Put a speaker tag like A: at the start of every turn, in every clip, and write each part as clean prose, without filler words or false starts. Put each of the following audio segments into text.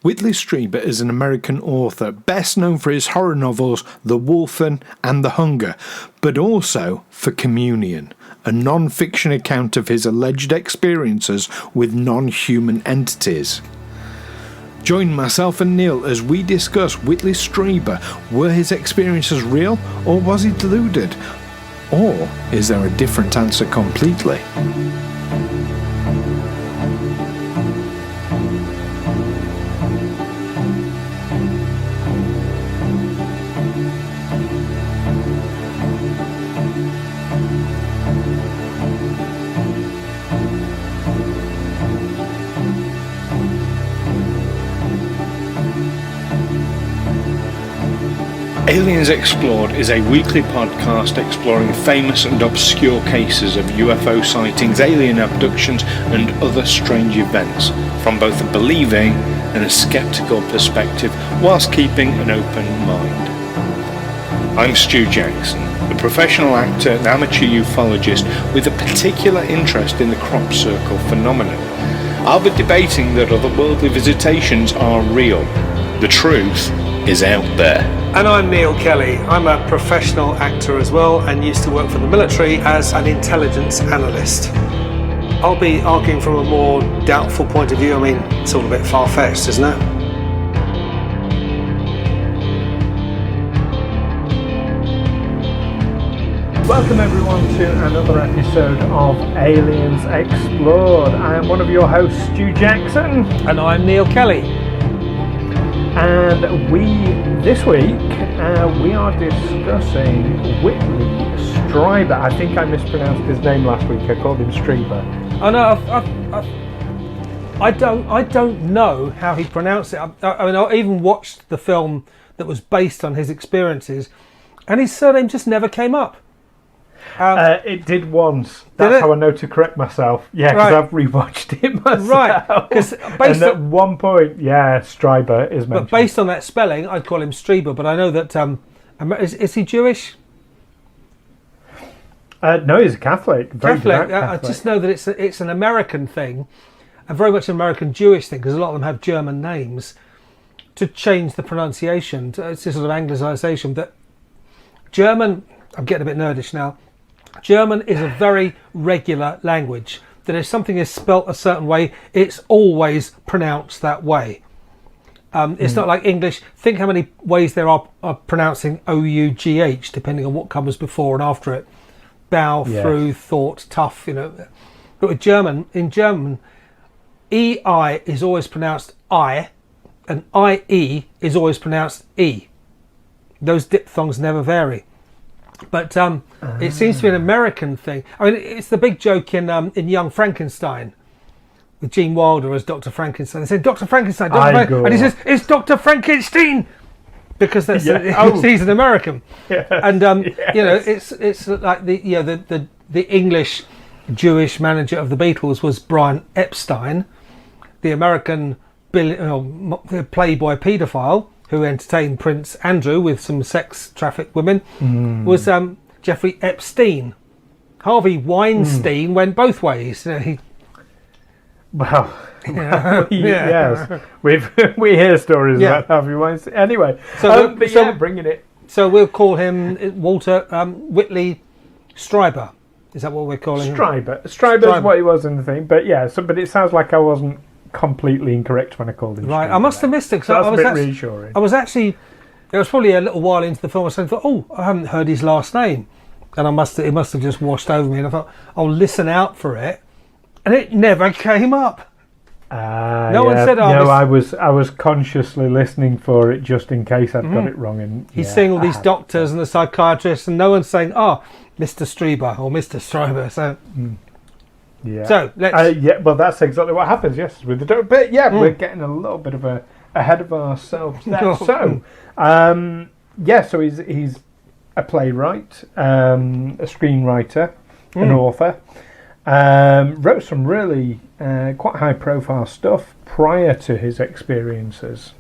A: Whitley Strieber is an American author, best known for his horror novels The Wolfen and The Hunger, but also for Communion, a non-fiction account of his alleged experiences with non-human entities. Join myself and Neil as we discuss Whitley Strieber. Were his experiences real, or was he deluded? Or is there a different answer completely? Aliens Explored is a weekly podcast exploring famous and obscure cases of UFO sightings, alien abductions and other strange events from both a believing and a skeptical perspective, whilst keeping an open mind. I'm Stu Jackson, a professional actor and amateur ufologist with a particular interest in the crop circle phenomenon. I'll be debating that otherworldly visitations are real. The truth is out there.
B: And I'm Neil Kelly. I'm a professional actor as well and used to work for the military as an intelligence analyst. I'll be arguing from a more doubtful point of view. I mean, it's all a bit far-fetched, isn't it?
C: Welcome everyone to another episode of Aliens Explored. I am one of your hosts, Stu Jackson.
B: And I'm Neil Kelly.
C: And this week, we are discussing Whitley Strieber. I think I mispronounced his name last week. I called him Strieber.
B: Oh no, I don't know how he pronounced it. I mean, I even watched the film that was based on his experiences, and his surname just never came up.
C: It did once. That's how I know to correct myself. Yeah, because I've rewatched it myself. Right. And at one point, Strieber is mentioned.
B: But based on that spelling, I'd call him Strieber. But I know that is he Jewish?
C: No, he's a Catholic.
B: Catholic. I just know that it's an American thing, and very much an American Jewish thing, because a lot of them have German names to change the pronunciation. It's this sort of Anglicisation. That German. I'm getting a bit nerdish now. German is a very regular language. That if something is spelt a certain way, it's always pronounced that way. It's not like English. Think how many ways there are of pronouncing O-U-G-H, depending on what comes before and after it. Bow, through, thought, tough, you know. But with German, in German, E-I is always pronounced I, and I-E is always pronounced E. Those diphthongs never vary. But it seems to be an American thing. I mean, it's the big joke in Young Frankenstein with Gene Wilder as Dr. Frankenstein. They say, Dr. Frankenstein, and he says, it's Dr. Frankenstein, because that's he's an American. Yes. And you know, it's like the English Jewish manager of the Beatles was Brian Epstein, the American playboy paedophile who entertained Prince Andrew with some sex-trafficked women, was Jeffrey Epstein. Harvey Weinstein went both ways. You know,
C: yes, we hear stories about Harvey Weinstein. Anyway, bringing it.
B: So we'll call him Walter Whitley Strieber. Is that what we're calling him?
C: Strieber is what he was in the thing. But but it sounds like I wasn't completely incorrect when I called him.
B: Right, I must have missed it.
C: So that's a bit reassuring.
B: I was actually, it was probably a little while into the film. I thought, I haven't heard his last name, and it must have just washed over me. And I thought, I'll listen out for it, and it never came up. No one said,
C: "No, I was consciously listening for it just in case I'd got it wrong." And
B: he's seeing all these doctors and the psychiatrists, and no one's saying, "Oh, Mr. Strieber or Mr. Strieber." So.
C: Yeah.
B: So let's.
C: Well, that's exactly what happens. Yes, with the but we're getting a little bit of ahead of ourselves there. So, so he's a playwright, a screenwriter, an author. Wrote some really quite high-profile stuff prior to his experiences.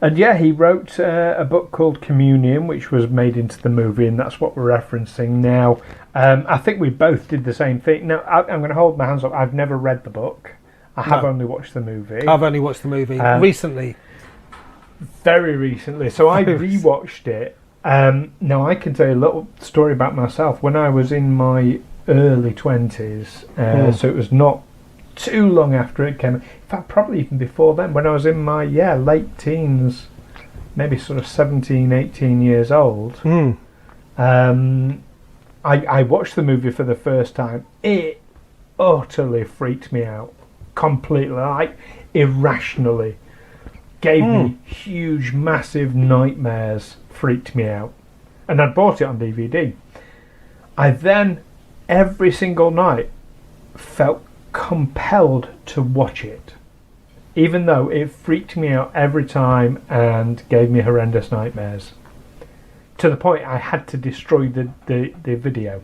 C: And he wrote a book called Communion, which was made into the movie, and that's what we're referencing now. I think we both did the same thing. Now, I'm going to hold my hands up. I've never read the book. I have only watched the movie.
B: I've only watched the movie recently.
C: Very recently. So I rewatched it. Now I can tell you a little story about myself. When I was in my early 20s, so it was not too long after it came. In fact, probably even before then, when I was in my late teens, maybe sort of 17, 18 years old, I watched the movie for the first time. It utterly freaked me out. Completely, like irrationally. Gave me huge, massive nightmares. Freaked me out. And I bought it on DVD. I then, every single night, felt compelled to watch it. Even though it freaked me out every time and gave me horrendous nightmares. To the point I had to destroy the video.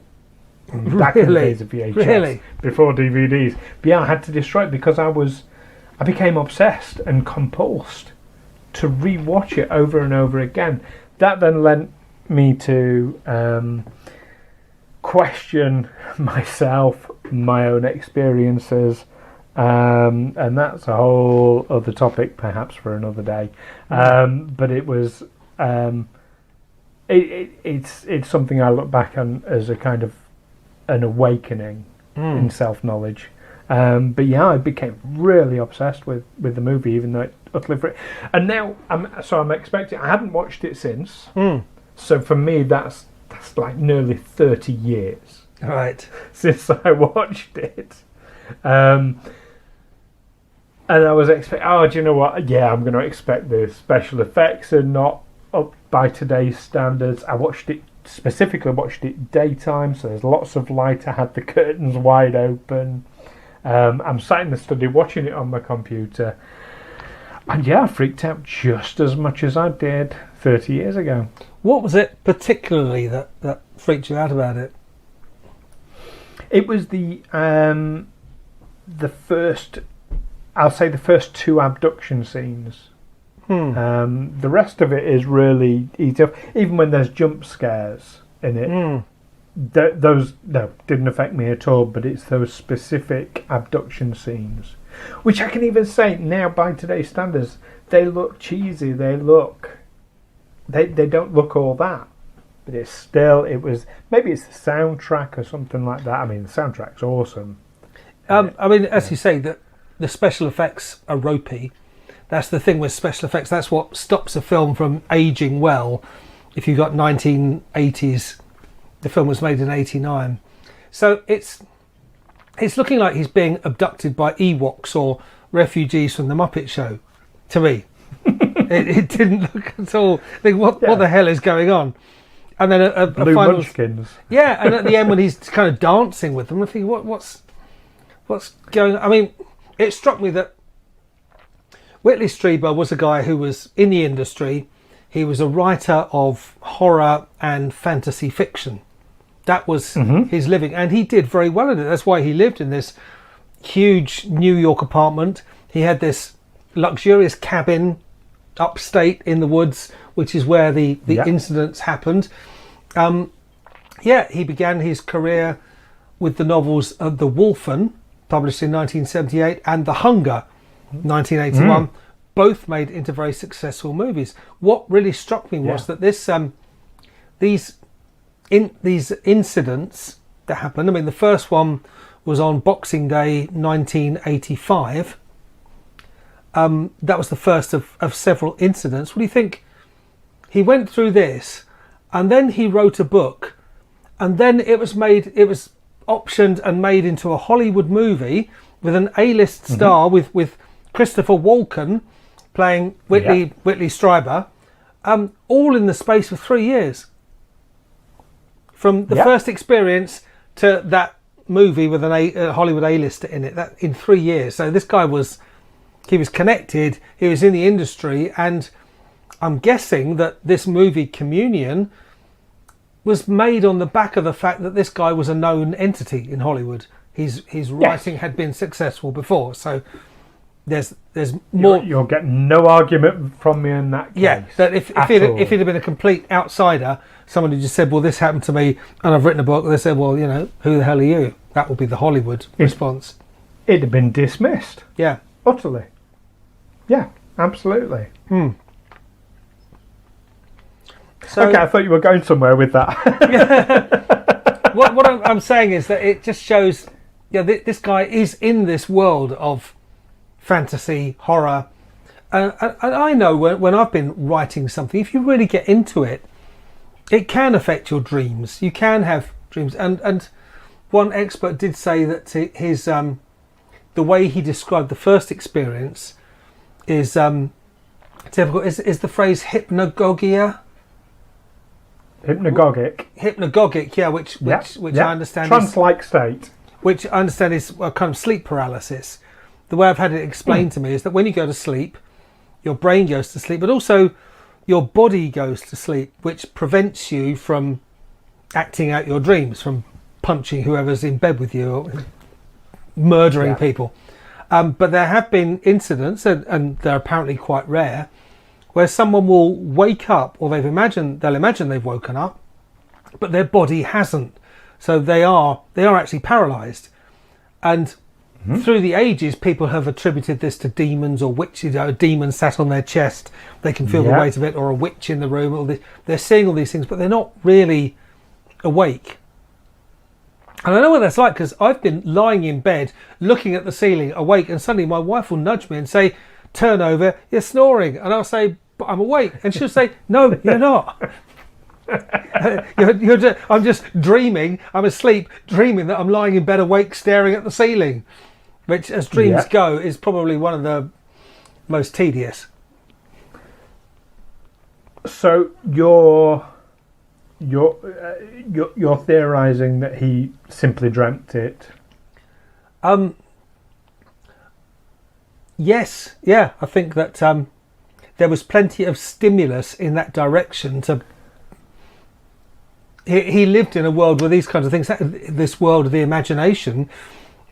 C: Back in the days of VHS, before DVDs. But yeah, I had to destroy it because I became obsessed and compulsed to re-watch it over and over again. That then led me to question myself, my own experiences, and that's a whole other topic, perhaps for another day. But it was it's something I look back on as a kind of an awakening in self-knowledge. But yeah, I became really obsessed with the movie, even though it utterly free. And now I'm expecting. I hadn't watched it since, so for me that's like nearly 30 years,
B: right,
C: since I watched it. And I was expecting. Oh, do you know what? Yeah, I'm going to expect the special effects are not up by today's standards. I specifically watched it daytime, so there's lots of light. I had the curtains wide open. I'm sat in the study watching it on my computer, and yeah, I freaked out just as much as I did 30 years ago.
B: What was it particularly that freaked you out about it?
C: It was the first, I'll say the first two abduction scenes. The rest of it is really easy. Even when there's jump scares in it, those didn't affect me at all. But it's those specific abduction scenes, which I can even say now by today's standards, they look cheesy. They don't look all that. But it's still, maybe it's the soundtrack or something like that. I mean, the soundtrack's awesome.
B: I mean, as you say, that the special effects are ropey. That's the thing with special effects. That's what stops a film from aging well. If you've got 1980s, the film was made in 89. So it's looking like he's being abducted by Ewoks or refugees from the Muppet Show, to me. it didn't look at all. Think, what the hell is going on? And then a
C: Blue
B: final,
C: Munchkins.
B: Yeah, and at the end when he's kind of dancing with them, I think, what's going on? I mean, it struck me that Whitley Strieber was a guy who was in the industry. He was a writer of horror and fantasy fiction. That was his living, and he did very well in it. That's why he lived in this huge New York apartment. He had this luxurious cabin upstate in the woods, which is where the incidents happened. He began his career with the novels The Wolfen, published in 1978, and The Hunger, 1981, both made into very successful movies. What really struck me was that these incidents that happened. I mean, the first one was on Boxing Day 1985. That was the first of several incidents. What do you think? He went through this, and then he wrote a book, and then it was optioned and made into a Hollywood movie with an A-list star with Christopher Walken playing Whitley Strieber, all in the space of 3 years. From the first experience to that movie with a Hollywood A-lister in it, that in 3 years. So this guy was connected, he was in the industry, and I'm guessing that this movie Communion was made on the back of the fact that this guy was a known entity in Hollywood. His writing had been successful before, so there's more.
C: You'll get no argument from me in that case.
B: Yeah, that if he'd have been a complete outsider, someone who just said, "Well, this happened to me, and I've written a book," they said, "Well, who the hell are you?" That would be the Hollywood response.
C: it'd have been dismissed.
B: Yeah.
C: Utterly. Yeah, absolutely.
B: So,
C: okay, I thought you were going somewhere with that.
B: what I'm saying is that it just shows, this guy is in this world of fantasy, horror. And I know when I've been writing something, if you really get into it, it can affect your dreams. You can have dreams. And one expert did say that his the way he described the first experience is typical. Is the phrase hypnagogia? Hypnagogic, yeah, which I understand
C: trance-like state.
B: Which I understand is a kind of sleep paralysis. The way I've had it explained to me is that when you go to sleep, your brain goes to sleep, but also your body goes to sleep, which prevents you from acting out your dreams, from punching whoever's in bed with you or murdering people. But there have been incidents, and they're apparently quite rare, where someone will wake up, or they'll imagine they've woken up, but their body hasn't. So they are actually paralysed. And through the ages, people have attributed this to demons or witches. A demon sat on their chest, they can feel the weight of it, or a witch in the room. They're seeing all these things, but they're not really awake. And I know what that's like, because I've been lying in bed, looking at the ceiling, awake, and suddenly my wife will nudge me and say, "Turn over, you're snoring." And I'll say, "But I'm awake." And she'll say, "No, you're not. I'm just dreaming. I'm asleep, dreaming that I'm lying in bed awake, staring at the ceiling," which, as dreams go, is probably one of the most tedious.
C: So you're theorising that he simply dreamt it?
B: Yes, yeah. I think that there was plenty of stimulus in that direction. He lived in a world where these kinds of things, this world of the imagination,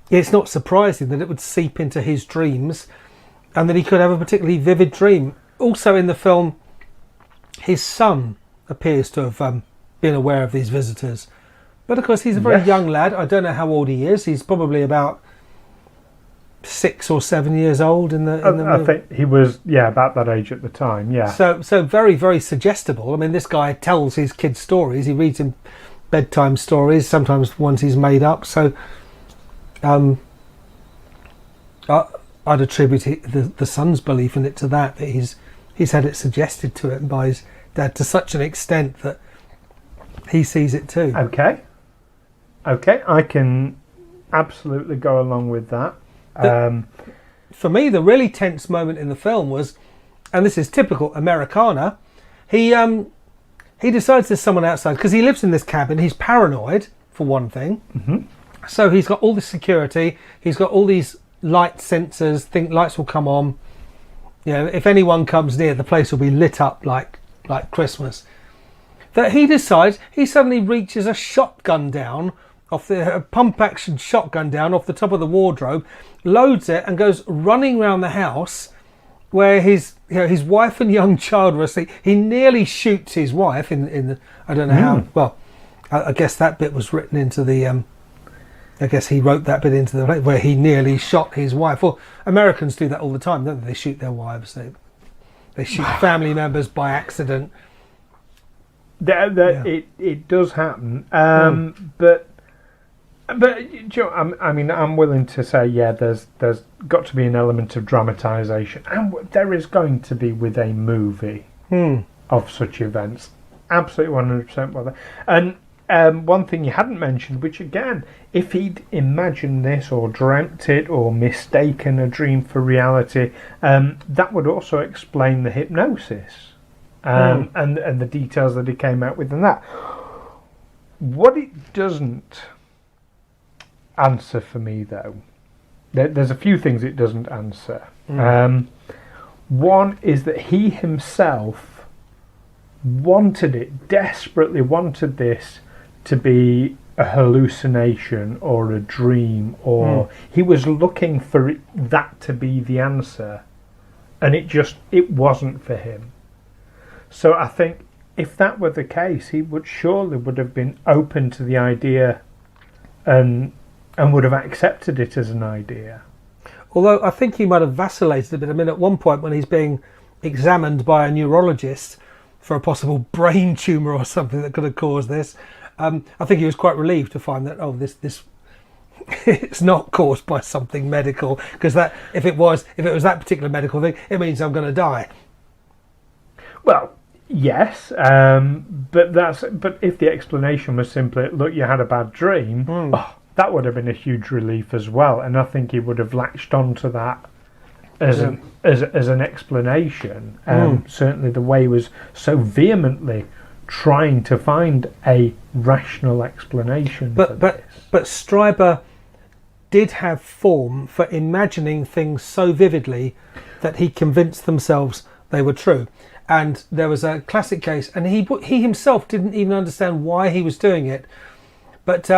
B: it's not surprising that it would seep into his dreams and that he could have a particularly vivid dream. Also in the film, his son appears to have been aware of these visitors. But of course, he's a very young lad. I don't know how old he is. He's probably about 6 or 7 years old in the movie.
C: I think he was, about that age at the time,
B: So very, very suggestible. I mean, this guy tells his kids stories. He reads him bedtime stories, sometimes ones he's made up. So I'd attribute the son's belief in it to that he's had it suggested to him by his dad to such an extent that he sees it too.
C: Okay, I can absolutely go along with that.
B: For me, the really tense moment in the film was, and this is typical Americana, he decides there's someone outside, because he lives in this cabin. He's paranoid, for one thing. So he's got all this security, he's got all these light sensors, think lights will come on, if anyone comes near, the place will be lit up like Christmas. That he decides, he suddenly reaches a shotgun down off the pump action shotgun down off the top of the wardrobe, loads it, and goes running around the house where his wife and young child were asleep. He nearly shoots his wife in the I don't know how. Well, I guess that bit was written into the. I guess he wrote that bit into the where he nearly shot his wife. Well, Americans do that all the time, don't they? They shoot their wives. They shoot family members by accident.
C: It does happen, but I'm willing to say, there's got to be an element of dramatisation, and there is going to be with a movie of such events. Absolutely 100% with that. And one thing you hadn't mentioned, which again, if he'd imagined this or dreamt it or mistaken a dream for reality, that would also explain the hypnosis and the details that he came out with and that. What it doesn't answer for me, though, there's a few things it doesn't answer. One is that he himself desperately wanted this to be a hallucination or a dream, or he was looking for that to be the answer, and it wasn't for him. So I think if that were the case, he would have been open to the idea and and would have accepted it as an idea.
B: Although I think he might have vacillated a bit. I mean, at one point when he's being examined by a neurologist for a possible brain tumour or something that could have caused this, I think he was quite relieved to find that, this it's not caused by something medical, because that if it was that particular medical thing, it means I'm going to die.
C: Well, yes, but if the explanation was simply, look, you had a bad dream, that would have been a huge relief as well, and I think he would have latched onto that as an explanation. Certainly, the way he was so vehemently trying to find a rational explanation. But
B: Strieber did have form for imagining things so vividly that he convinced themselves they were true. And there was a classic case, and he himself didn't even understand why he was doing it. But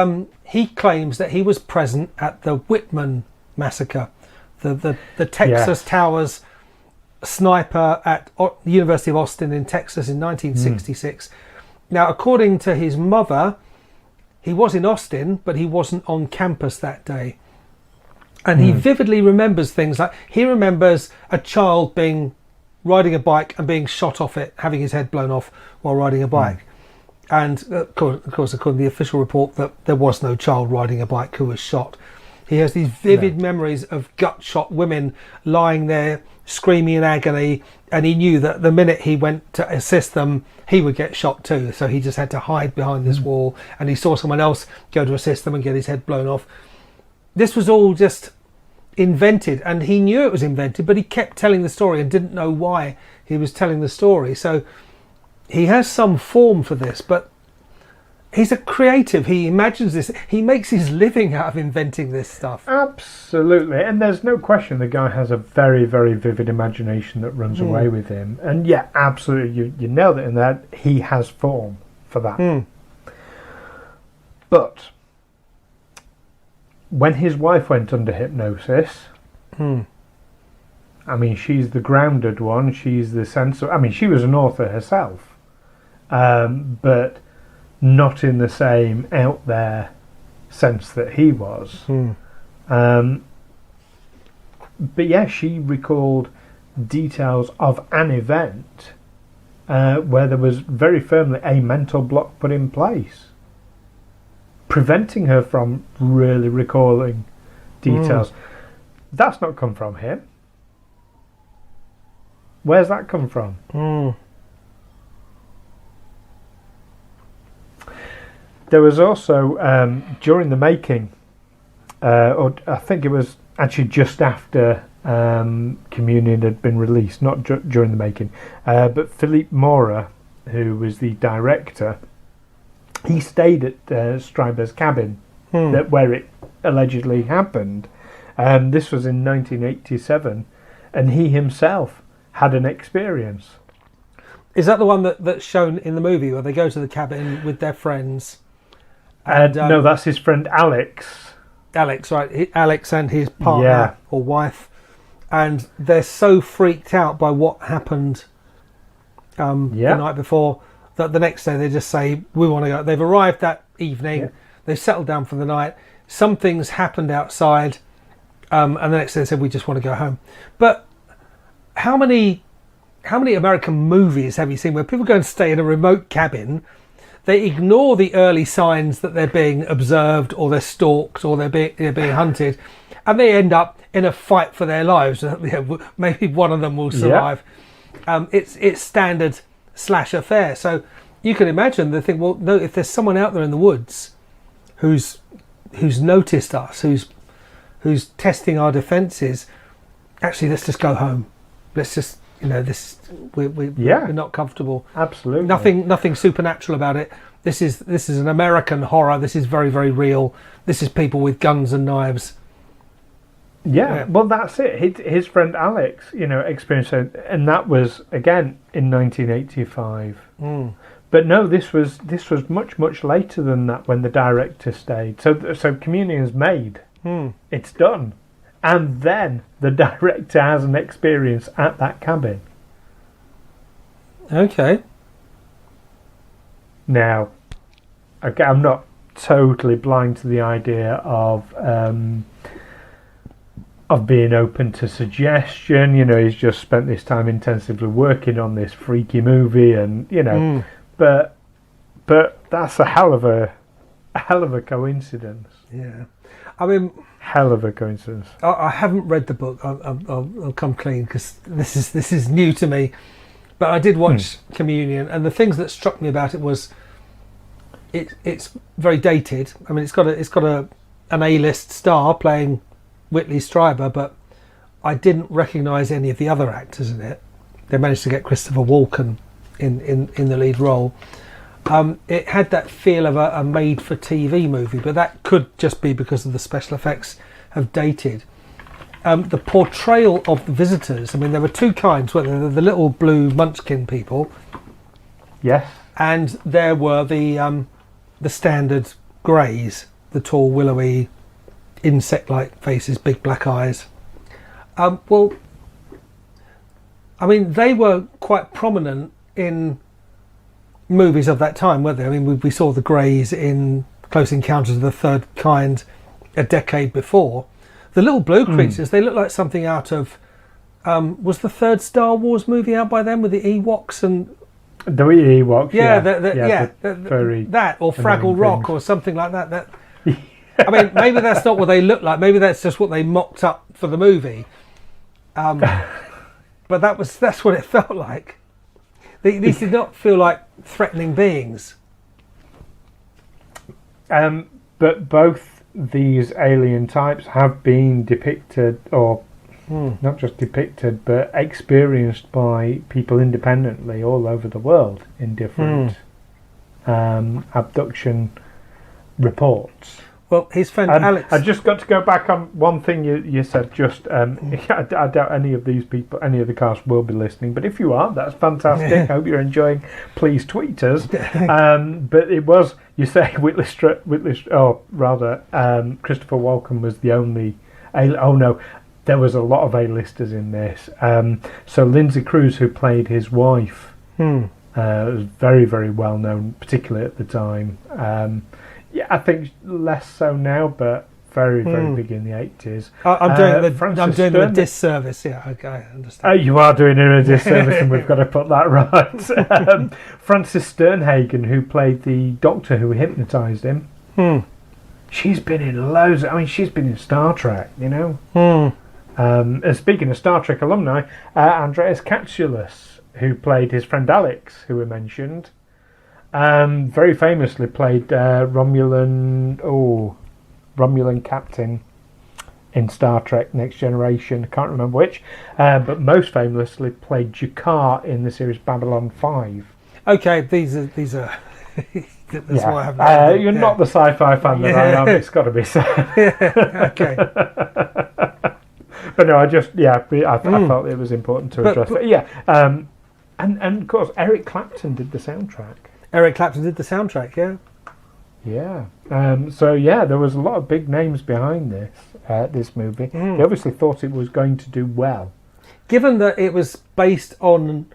B: he claims that he was present at the Whitman massacre, the Texas Towers sniper at the University of Austin in Texas in 1966. Now, according to his mother, he was in Austin, but he wasn't on campus that day. And he vividly remembers things like, he remembers a child riding a bike and being shot off it, having his head blown off while riding a bike. And of course, according to the official report, that there was no child riding a bike who was shot. He has these vivid memories of gut-shot women lying there screaming in agony, and he knew that the minute he went to assist them, he would get shot too. So he just had to hide behind this wall, and he saw someone else go to assist them and get his head blown off. This was all just invented, and he knew it was invented, but he kept telling the story and didn't know why he was telling the story. So he has some form for this, but he's a creative. He imagines this. He makes his living out of inventing this stuff.
C: Absolutely. And there's no question the guy has a very, very vivid imagination that runs away with him. And yeah, absolutely, you nailed it in that. He has form for that. But when his wife went under hypnosis, I mean, she's the grounded one. She's the sensible. I mean, she was an author herself, but not in the same out there sense that he was. But yeah, she recalled details of an event where there was very firmly a mental block put in place, preventing her from really recalling details. That's not come from him. Where's that come from? There was also, during the making, or I think it was actually just after Communion had been released, not during the making, but Philippe Mora, who was the director, he stayed at Strieber's cabin where it allegedly happened. This was in 1987, and he himself had an experience.
B: Is that the one that's shown in the movie where they go to the cabin with their friends? And,
C: no, that's his friend Alex.
B: Alex, right? Alex and his partner or wife, and they're so freaked out by what happened the night before that the next day they just say, we want to go. They've arrived that evening, they've settled down for the night, something's happened outside, and the next day they said, we just want to go home. But how many American movies have you seen where people go and stay in a remote cabin, they ignore the early signs that they're being observed or they're stalked or they're being hunted, and they end up in a fight for their lives? Maybe one of them will survive. It's standard slasher fare. So you can imagine they think, well, no, if there's someone out there in the woods who's noticed us, who's testing our defences, actually let's just go home. Let's just, we're not comfortable.
C: Absolutely.
B: Nothing supernatural about it. This is an American horror. This is very, very real. This is people with guns and knives.
C: Yeah, well, that's it. His friend Alex, experienced it, and that was again in 1985. But no, this was much, much later than that when the director stayed. So Communion's made. It's done. And then the director has an experience at that cabin.
B: Okay.
C: Now, okay, I'm not totally blind to the idea of being open to suggestion. You know, he's just spent this time intensively working on this freaky movie, and you know, but that's a hell of a coincidence.
B: Yeah, I mean,
C: hell of a coincidence.
B: I haven't read the book. I'll come clean because this is new to me. But I did watch Communion, and the things that struck me about it was it's very dated. I mean, it's got an A-list star playing Whitley Strieber, but I didn't recognise any of the other actors in it. They managed to get Christopher Walken in the lead role. It had that feel of a made-for-TV movie, but that could just be because of the special effects have dated. The portrayal of the visitors, I mean, there were two kinds, were there? The little blue munchkin people.
C: Yes. And
B: there were the standard greys, the tall, willowy, insect-like faces, big black eyes. Well, I mean, they were quite prominent in movies of that time, weren't they? I mean, we saw the greys in Close Encounters of the Third Kind a decade before. The little blue creatures, they look like something out of... was the third Star Wars movie out by then with the Ewoks and...
C: The Ewoks,
B: yeah.
C: Furry
B: that, or Fraggle Rock, or something like that. I mean, maybe that's not what they look like. Maybe that's just what they mocked up for the movie. But that's what it felt like. These did not feel like threatening beings.
C: But both these alien types have been depicted, or not just depicted, but experienced by people independently all over the world in different abduction reports.
B: Well, his friend Alex...
C: I just got to go back on one thing you said. Just I doubt any of these people, any of the cast will be listening. But if you are, that's fantastic. Hope you're enjoying. Please tweet us. But it was, you say, Christopher Walken was the only... Oh no, there was a lot of A-listers in this. So Lindsay Cruz, who played his wife, was very, very well known, particularly at the time. Yeah, I think less so now, but very, very big in the 80s.
B: I'm doing them a disservice. Yeah, okay, I understand.
C: You are doing him a disservice, and we've got to put that right. Frances Sternhagen, who played the doctor who hypnotised him, she's been in loads. I mean, she's been in Star Trek, you know. And speaking of Star Trek alumni, Andreas Katsulas, who played his friend Alex, who we mentioned. Very famously played Romulan captain in Star Trek Next Generation. I can't remember which, but most famously played Jakar in the series Babylon 5.
B: Okay, these are. That's why I haven't.
C: You're not the sci-fi fan that I am. It's got to be said.
B: Okay.
C: But no, I felt it was important to address it. Yeah, and of course Eric Clapton did the soundtrack.
B: Eric Clapton did the soundtrack, yeah.
C: Yeah. So yeah, there was a lot of big names behind this movie. They obviously thought it was going to do well.
B: Given that it was based on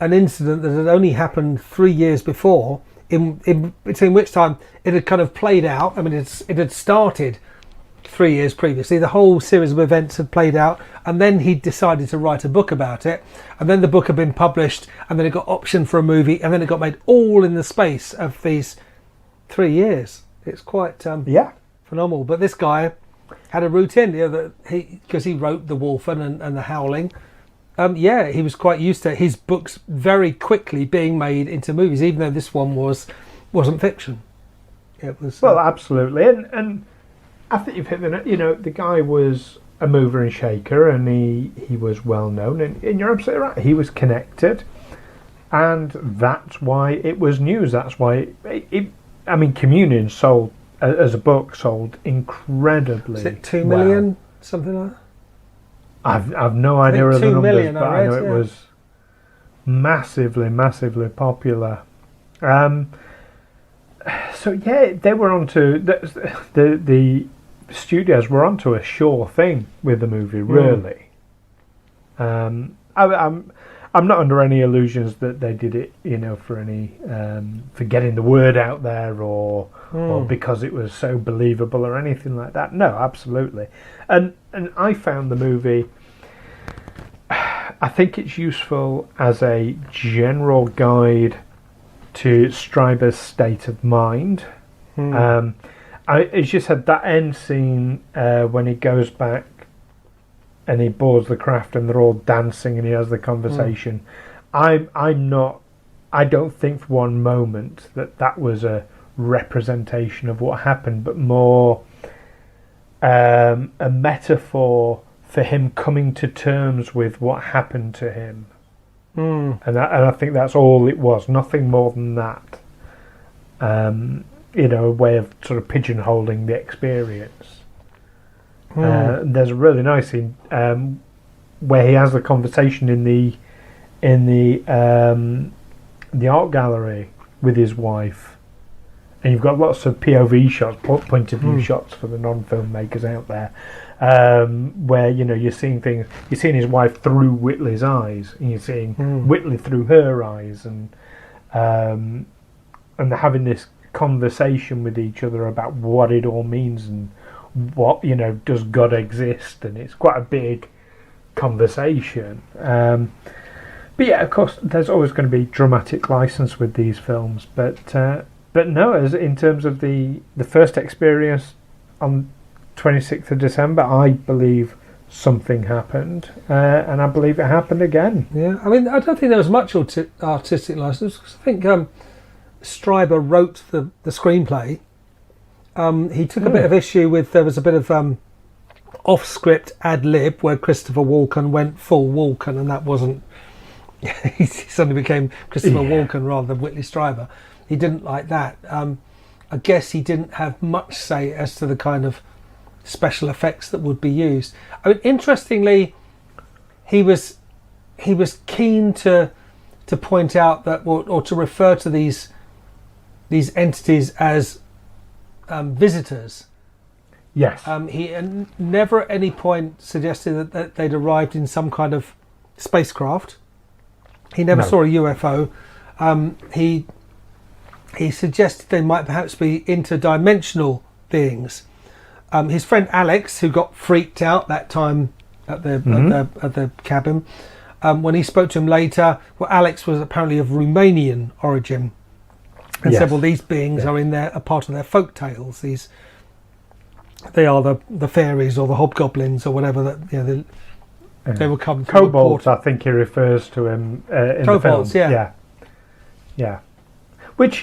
B: an incident that had only happened 3 years before, in between which time it had kind of played out. I mean, it had started 3 years previously. The whole series of events had played out, and then he decided to write a book about it, and then the book had been published, and then it got optioned for a movie, and then it got made all in the space of these 3 years. It's quite phenomenal. But this guy had a routine, because he wrote The Wolf and The Howling. He was quite used to his books very quickly being made into movies, even though this one wasn't fiction. It was
C: well, absolutely, and I think you've hit the note. You know, the guy was a mover and shaker, and he was well known, and you're absolutely right. He was connected, and that's why it was news. That's why I mean, Communion sold as a book sold incredibly.
B: Is it 2 million, something like that?
C: I've no idea of the numbers,
B: million,
C: but I know it was massively, massively popular. So yeah, they were onto the studios were onto a sure thing with the movie, really. I I'm not under any illusions that they did it, for any for getting the word out there or because it was so believable or anything like that. No, absolutely. And I found the movie. I think it's useful as a general guide to Strieber's state of mind. It's just had that end scene when he goes back and he boards the craft and they're all dancing and he has the conversation. I don't think for one moment that was a representation of what happened, but more a metaphor for him coming to terms with what happened to him. And I think that's all it was, nothing more than that. A way of sort of pigeonholing the experience. There's a really nice scene where he has the conversation in the art gallery with his wife, and you've got lots of POV shots, point of view shots for the non-filmmakers out there, where you're seeing things. You're seeing his wife through Whitley's eyes, and you're seeing Whitley through her eyes, and they're having this conversation with each other about what it all means and what does God exist, and it's quite a big conversation. But yeah, of course, there's always going to be dramatic license with these films, but no, as in terms of the first experience on 26th of December, I believe something happened, and I believe it happened again.
B: Yeah, I mean, I don't think there was much artistic license, because I think Strieber wrote the screenplay. He took a bit of issue with, there was a bit of off-script ad-lib where Christopher Walken went full Walken, and that wasn't... he suddenly became Christopher Walken rather than Whitley Strieber. He didn't like that. I guess he didn't have much say as to the kind of special effects that would be used. I mean, interestingly, he was keen to point out that, or to refer to these entities as visitors.
C: Yes.
B: He never at any point suggested that they'd arrived in some kind of spacecraft. He never saw a UFO. He suggested they might perhaps be interdimensional beings. His friend Alex, who got freaked out that time at the cabin, when he spoke to him later, well, Alex was apparently of Romanian origin, and said, well, these beings are a part of their folk tales. They are the fairies or the hobgoblins or whatever that they will come.
C: Kobolds, I think he refers to him in
B: Kobolds,
C: the film. Yeah. Which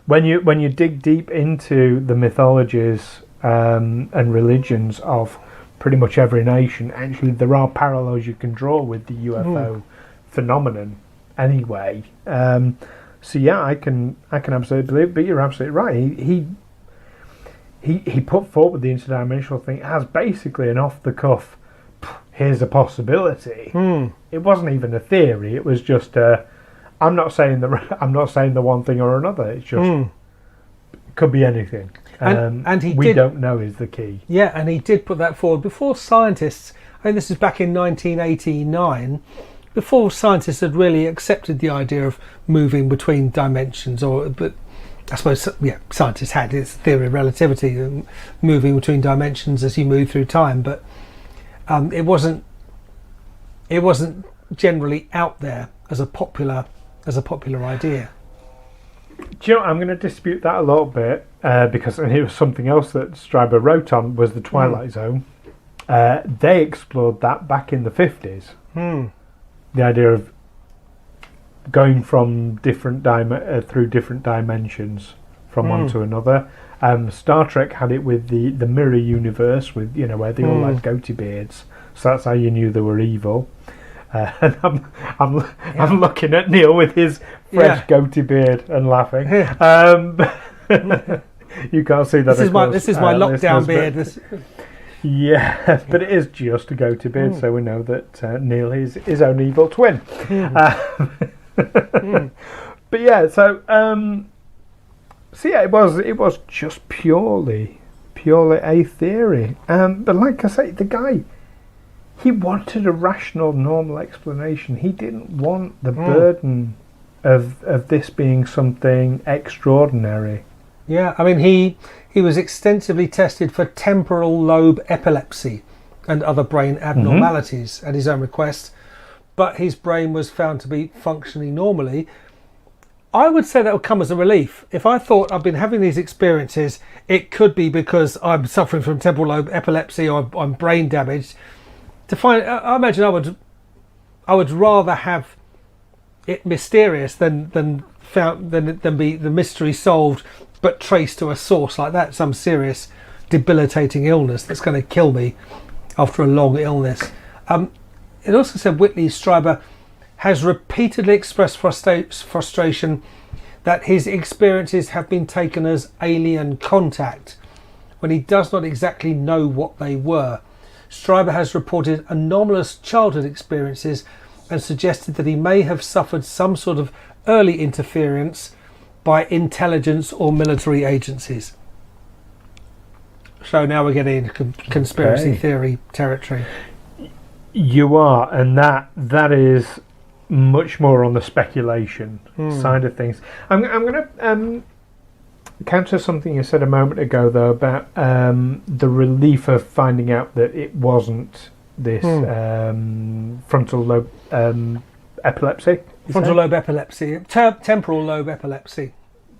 C: when you dig deep into the mythologies and religions of pretty much every nation, actually there are parallels you can draw with the UFO phenomenon. Anyway, so yeah, I can absolutely believe it, but you're absolutely right. He put forward the interdimensional thing as basically an off-the-cuff, here's a possibility. It wasn't even a theory. It was just I'm not saying the one thing or another. It's just could be anything. And we don't know is the key.
B: Yeah, and he did put that forward before scientists. I think this is back in 1989. Before scientists had really accepted the idea of moving between dimensions, but I suppose scientists had its theory of relativity, moving between dimensions as you move through time, but it wasn't generally out there as a popular idea.
C: Do you know, I'm going to dispute that a little bit because it was something else that Strieber wrote on was the Twilight Zone. They explored that back in the 50s. The idea of going from through different dimensions from one to another. Star Trek had it with the mirror universe, with where they all had goatee beards, so that's how you knew they were evil. And I'm looking at Neil with his fresh goatee beard and laughing. You can't see that.
B: This is my lockdown beard.
C: Yeah, but it is just a goatee beard, so we know that Neil is his own evil twin. But yeah, so yeah, it was just purely a theory. But like I say, the guy, he wanted a rational, normal explanation. He didn't want the burden of this being something extraordinary.
B: Yeah, I mean, he was extensively tested for temporal lobe epilepsy and other brain abnormalities at his own request, but his brain was found to be functioning normally. I would say that would come as a relief. If I thought I've been having these experiences, it could be because I'm suffering from temporal lobe epilepsy or I'm brain damaged. I imagine I would rather have it mysterious than be the mystery solved, but traced to a source like that, some serious debilitating illness that's going to kill me after a long illness. It also said Whitley Strieber has repeatedly expressed frustration that his experiences have been taken as alien contact when he does not exactly know what they were. Strieber has reported anomalous childhood experiences and suggested that he may have suffered some sort of early interference by intelligence or military agencies. So now we're getting into conspiracy theory territory.
C: You are, and that is much more on the speculation side of things. I'm going to counter something you said a moment ago, though, about the relief of finding out that it wasn't this frontal lobe epilepsy.
B: Frontal lobe epilepsy, temporal lobe epilepsy.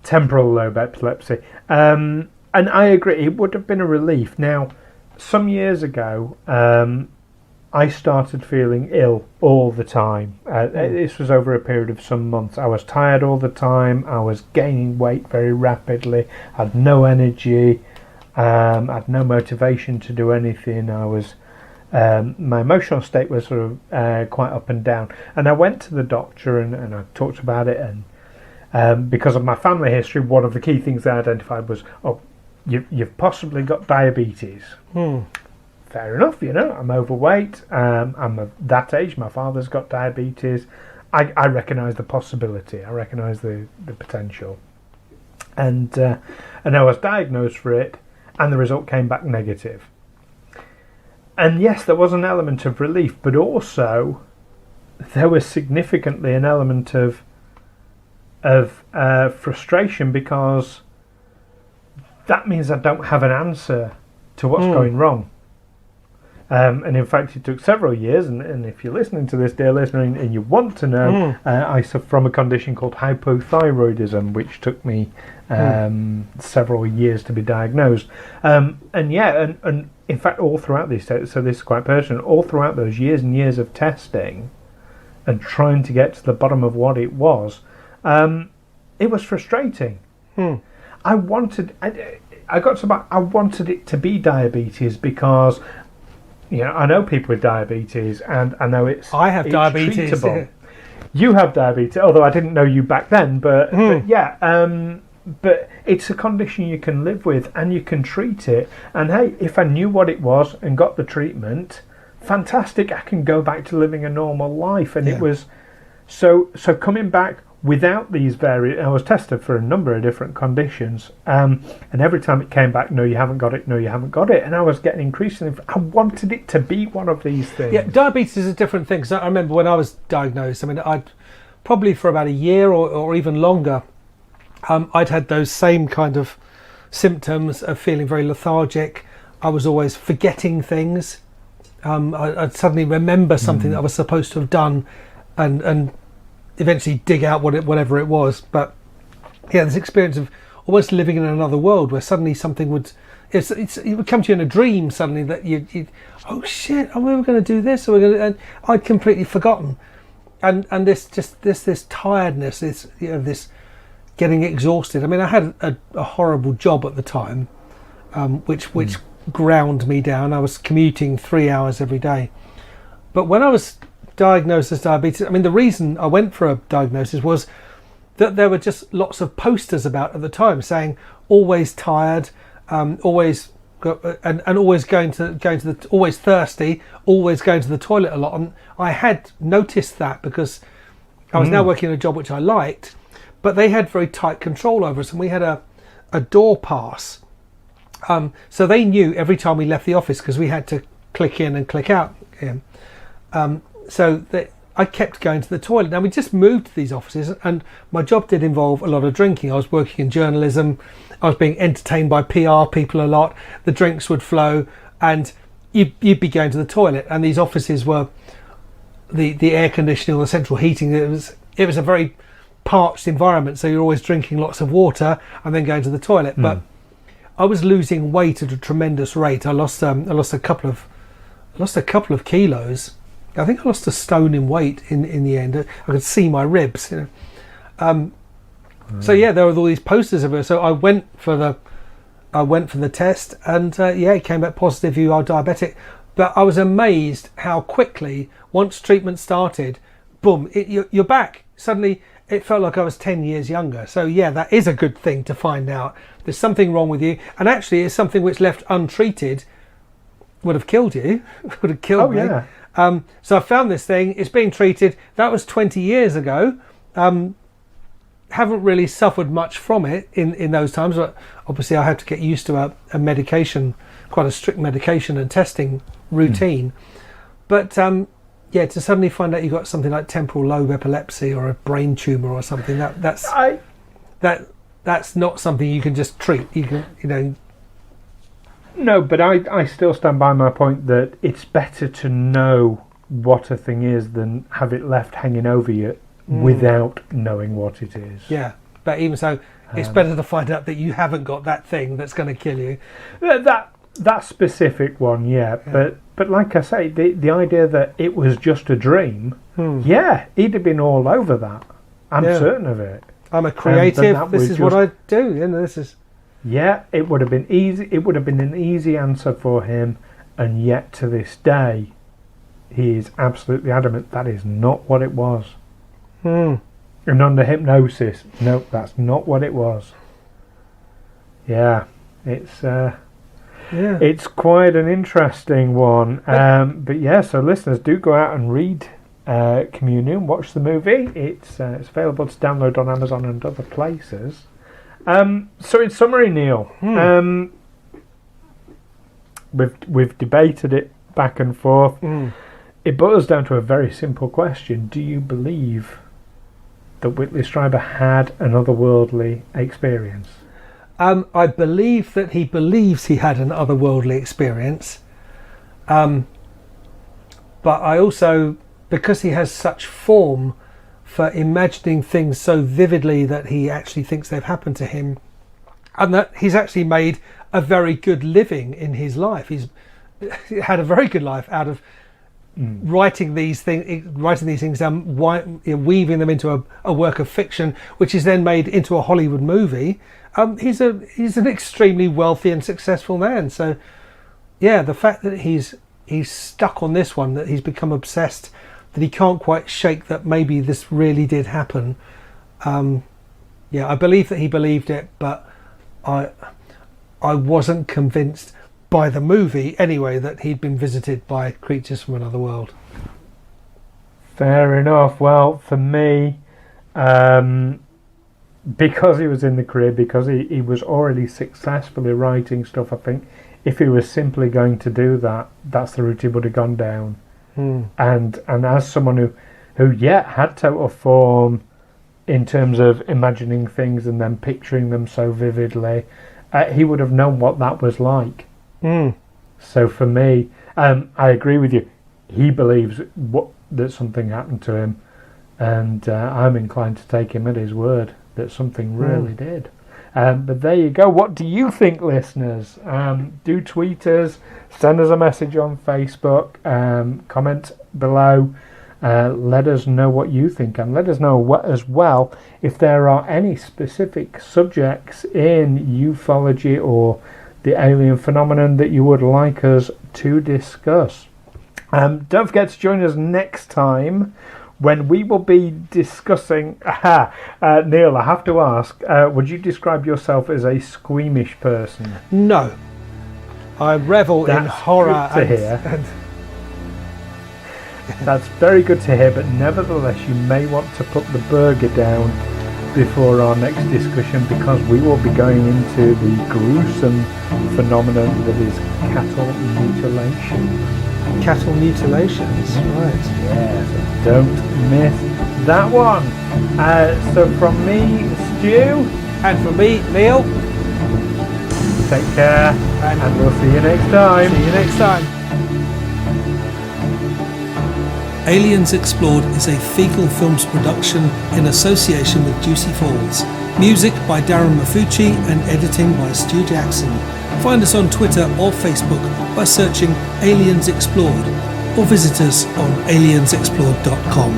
C: Temporal lobe epilepsy. And I agree, it would have been a relief. Now, some years ago, I started feeling ill all the time. This was over a period of some months. I was tired all the time. I was gaining weight very rapidly. I had no energy. I had no motivation to do anything. My emotional state was sort of quite up and down. And I went to the doctor and I talked about it. And because of my family history, one of the key things they identified was, you've possibly got diabetes. Fair enough, I'm overweight, I'm of that age, my father's got diabetes. I recognise the possibility, I recognise the potential. And I was diagnosed for it, and the result came back negative. And yes, there was an element of relief, but also there was significantly an element of frustration, because that means I don't have an answer to what's going wrong. And in fact, it took several years, and if you're listening to this, dear listener, and you want to know, I suffer from a condition called hypothyroidism, which took me several years to be diagnosed. And in fact, all throughout this, so this is quite personal, all throughout those years and years of testing and trying to get to the bottom of what it was frustrating. I wanted it to be diabetes, because I know people with diabetes, and I know
B: I have diabetes.
C: Treatable. You have diabetes, although I didn't know you back then. But it's a condition you can live with, and you can treat it. And hey, if I knew what it was and got the treatment, fantastic. I can go back to living a normal life. And it was so coming back without these I was tested for a number of different conditions, and every time it came back, no, you haven't got it, no, you haven't got it, and I was getting increasingly, I wanted it to be one of these things. Yeah,
B: diabetes is a different thing, because I remember when I was diagnosed, I'd probably for about a year or even longer, I'd had those same kind of symptoms of feeling very lethargic. I was always forgetting things. I'd suddenly remember something that I was supposed to have done, and eventually dig out whatever it was. But this experience of almost living in another world, where suddenly something would come to you in a dream suddenly, that you oh shit, we were going to do this, and I'd completely forgotten, and this tiredness, this getting exhausted. I had a horrible job at the time, which ground me down. I was commuting 3 hours every day. But when I was diagnosed as diabetes, the reason I went for a diagnosis was that there were just lots of posters about at the time saying always tired, always always always thirsty, always going to the toilet a lot. And I had noticed that because I was now working in a job which I liked, but they had very tight control over us, and we had a door pass. So they knew every time we left the office, because we had to click in and click out him. So I kept going to the toilet. Now, we just moved to these offices, and my job did involve a lot of drinking. I was working in journalism. I was being entertained by PR people a lot. The drinks would flow, and you'd be going to the toilet. And these offices were the air conditioning or the central heating. It was a very parched environment, so you're always drinking lots of water and then going to the toilet. But I was losing weight at a tremendous rate. I lost a couple of kilos. I think I lost a stone in weight in the end. I could see my ribs. So yeah, there were all these posters of it. So I went for the test, and it came back positive. You are diabetic. But I was amazed how quickly, once treatment started, boom, you're back. Suddenly, it felt like I was 10 years younger. So yeah, that is a good thing to find out. There's something wrong with you, and actually, it's something which left untreated would have killed you. Would have killed me.
C: Yeah.
B: So I found this thing. It's being treated. That was 20 years ago. Haven't really suffered much from it in those times. But obviously, I had to get used to a medication, quite a strict medication and testing routine. But to suddenly find out you got something like temporal lobe epilepsy or a brain tumor or something, that's not something you can just treat. You can,
C: No, but I still stand by my point that it's better to know what a thing is than have it left hanging over you without knowing what it is.
B: Yeah, but even so, it's better to find out that you haven't got that thing that's going to kill you.
C: That specific one, but like I say, the idea that it was just a dream, he'd have been all over that. I'm certain of it.
B: I'm a creative. This is what I do. This is.
C: Yeah, it would have been easy. It would have been an easy answer for him, and yet to this day, he is absolutely adamant that is not what it was. And under hypnosis, no, that's not what it was. Yeah, it's quite an interesting one. But yeah, so listeners, do go out and read Communion, watch the movie. It's available to download on Amazon and other places. So in summary, Neil, we've debated it back and forth. It boils down to a very simple question: do you believe that Whitley Strieber had an otherworldly experience?
B: I believe that he believes he had an otherworldly experience, but I also, because he has such form for imagining things so vividly that he actually thinks they've happened to him, and that he's actually made a very good living in his life. He's had a very good life out of writing these things down, weaving them into a work of fiction, which is then made into a Hollywood movie. He's an extremely wealthy and successful man. So yeah, the fact that he's stuck on this one, that he's become obsessed, that he can't quite shake that maybe this really did happen. I believe that he believed it, but I wasn't convinced by the movie anyway that he'd been visited by creatures from another world.
C: Fair enough. Well, for me, because he was in the career, because he was already successfully writing stuff, I think if he was simply going to do that, that's the route he would have gone down. And as someone who had total form in terms of imagining things and then picturing them so vividly, he would have known what that was like. So for me, I agree with you. He believes that something happened to him, and I'm inclined to take him at his word that something really did. But there you go. What do you think, listeners? Do tweet us, send us a message on Facebook, comment below, let us know what you think, and let us know as well if there are any specific subjects in ufology or the alien phenomenon that you would like us to discuss. Don't forget to join us next time when we will be discussing... Neil, I have to ask, would you describe yourself as a squeamish person?
B: No. I revel in horror.
C: Good to hear. That's very good to hear, but nevertheless you may want to put the burger down before our next discussion, because we will be going into the gruesome phenomenon that is cattle mutilation.
B: Cattle mutilations, right.
C: Yeah, so don't miss that one. So from me, Stu.
B: And for me, Neil.
C: Take care, and we'll see you next time.
B: See you next time.
D: Aliens Explored is a Feegle Films production in association with Juicy Falls. Music by Darren Maffucci and editing by Stu Jackson. Find us on Twitter or Facebook by searching Aliens Explored, or visit us on aliensexplored.com.